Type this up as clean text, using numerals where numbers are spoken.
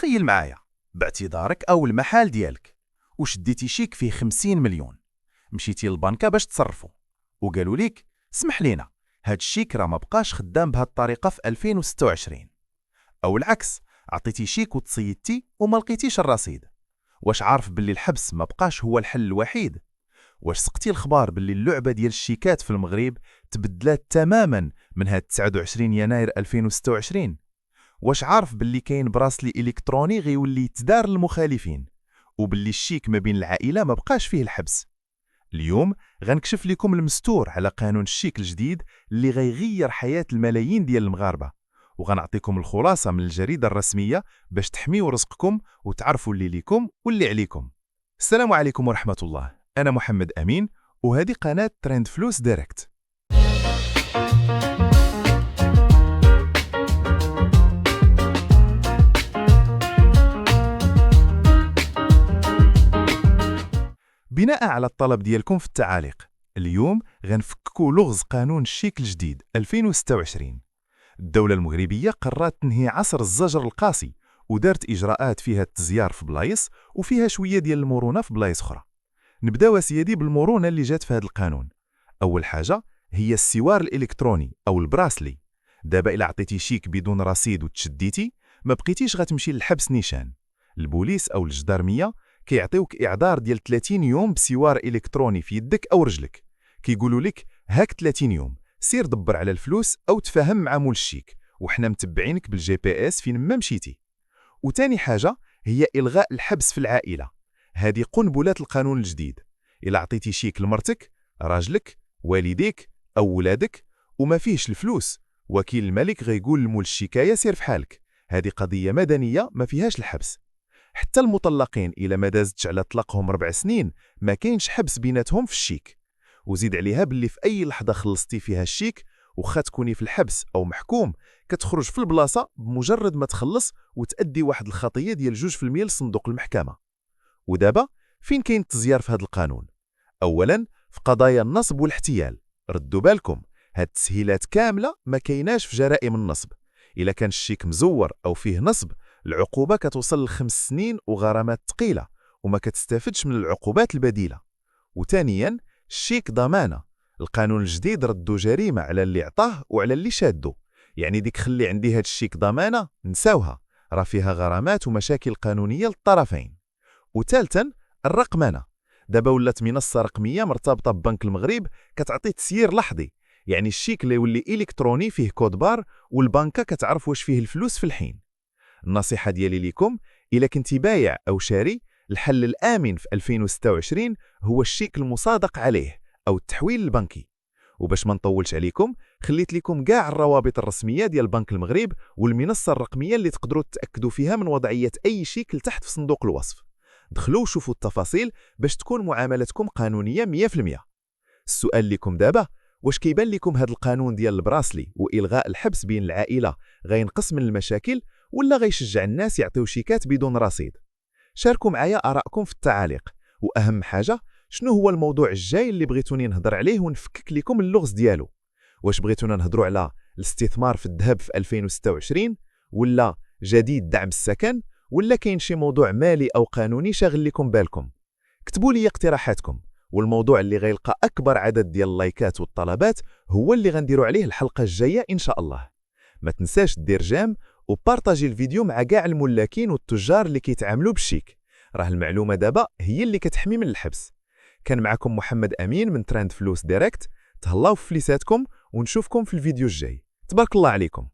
تخيل معايا باعتذارك أو المحال ديالك وشديتي شيك فيه 50 مليون، مشيتي للبنكة باش تصرفو وقالوا ليك اسمح لينا هاد الشيك راه ما بقاش خدام بهاد الطريقة في 2026. أو العكس، عطيتي شيك وتصيدتي وما لقيتيش الرصيد. واش عارف باللي الحبس ما بقاش هو الحل الوحيد؟ واش سقتي الخبار باللي اللعبة ديال الشيكات في المغرب تبدلات تماما من هاد 29 يناير 2026؟ واش عارف باللي كاين براسلي إلكتروني غيولي يتدار للمخالفين، وباللي الشيك ما بين العائلة ما بقاش فيه الحبس؟ اليوم غنكشف لكم المستور على قانون الشيك الجديد اللي غيغير حياة الملايين ديال المغاربة، وغنعطيكم الخلاصة من الجريدة الرسمية باش تحميوا رزقكم وتعرفوا اللي ليكم واللي عليكم. السلام عليكم ورحمة الله، أنا محمد أمين وهذه قناة ترند فلوس دايركت. بناء على الطلب ديالكم في التعاليق، اليوم غنفككوا لغز قانون الشيك الجديد 2026. الدولة المغربية قررت تنهي عصر الزجر القاسي ودارت إجراءات فيها التزيار في بلايص وفيها شوية ديال المرونة في بلايص أخرى. نبداو سيدي بالمرونة اللي جات في هذا القانون. أول حاجة هي السوار الإلكتروني أو البراسلي. دابا إلا عطيتي شيك بدون رصيد وتشديتي ما بقيتيش غتمشي للحبس نيشان. البوليس أو الجدارمية كيعطيوك إعذار ديال 30 يوم بسوار إلكتروني في يدك أو رجلك. كيقولوا لك هاك 30 يوم سير دبر على الفلوس أو تفاهم مع مول الشيك وحنا متبعينك بالجي بي اس فين ما مشيتي. وتاني حاجة هي إلغاء الحبس في العائلة. هذه قنبلات القانون الجديد. إلا عطيتي شيك لمرتك، راجلك، والديك أو ولادك وما فيهش الفلوس، وكيل الملك غيقول لمول الشكاية سير في حالك. هذه قضية مدنية ما فيهاش الحبس. حتى المطلقين إلا ما دازتش على طلقهم 4 سنين ما كاينش حبس بيناتهم في الشيك. وزيد عليها باللي في أي لحظة خلصتي فيها الشيك وخا تكوني في الحبس أو محكوم كتخرج في البلاصة بمجرد ما تخلص وتأدي واحد الخطية ديال 2% لصندوق المحكمة. ودابا فين كاين التزيار في هذا القانون؟ أولا في قضايا النصب والاحتيال. ردوا بالكم هاد التسهيلات كاملة ما كايناش في جرائم النصب. إلا كان الشيك مزور أو فيه نصب العقوبة كتوصل ل5 سنين وغرامات ثقيلة وما كتستافدش من العقوبات البديلة. وثانيا الشيك ضمانة. القانون الجديد ردوا جريمة على اللي عطاه وعلى اللي شادو. يعني ديك خلي عندي هاد الشيك ضمانة نساوها، راه فيها غرامات ومشاكل قانونية للطرفين. وثالثا الرقمنة. دابا ولات منصة رقمية مرتبطة ببنك المغرب كتعطي تسيير لحظي، يعني الشيك اللي يولي إلكتروني فيه كود بار والبنكة كتعرف واش فيه الفلوس في الحين. النصيحة ديالي ليكم إلا كنتي بايع أو شاري، الحل الآمن في 2026 هو الشيك المصادق عليه أو التحويل البنكي. وباش ما نطولش عليكم خليت لكم كاع الروابط الرسمية ديال بنك المغرب والمنصة الرقمية اللي تقدروا تتأكدوا فيها من وضعية أي شيك لتحت في صندوق الوصف. دخلوا وشوفوا التفاصيل باش تكون معاملتكم قانونية 100%. السؤال لكم دابا، واش كيبان لكم هذا القانون ديال البراسلي وإلغاء الحبس بين العائلة غينقص من المشاكل ولا غيشجع الناس يعطيو شيكات بدون رصيد؟ شاركوا معايا آراءكم في التعاليق. وأهم حاجة، شنو هو الموضوع الجاي اللي بغيتوني نهضر عليه ونفكك لكم اللغز ديالو؟ واش بغيتونا نهضروا على الاستثمار في الذهب في 2026 ولا جديد دعم السكن ولا كاين شي موضوع مالي أو قانوني شاغل لكم بالكم؟ كتبوا لي اقتراحاتكم، والموضوع اللي غيلقى أكبر عدد ديال اللايكات والطلبات هو اللي غنديروا عليه الحلقة الجاية إن شاء الله. ما تنساش دير جيم وبارطاجي الفيديو مع كاع الملاكين والتجار اللي كيتعاملوا بالشيك. راه المعلومة دابا هي اللي كتحمي من الحبس. كان معكم محمد أمين من ترند فلوس دايركت. تهلاو في فليساتكم ونشوفكم في الفيديو الجاي. تبارك الله عليكم.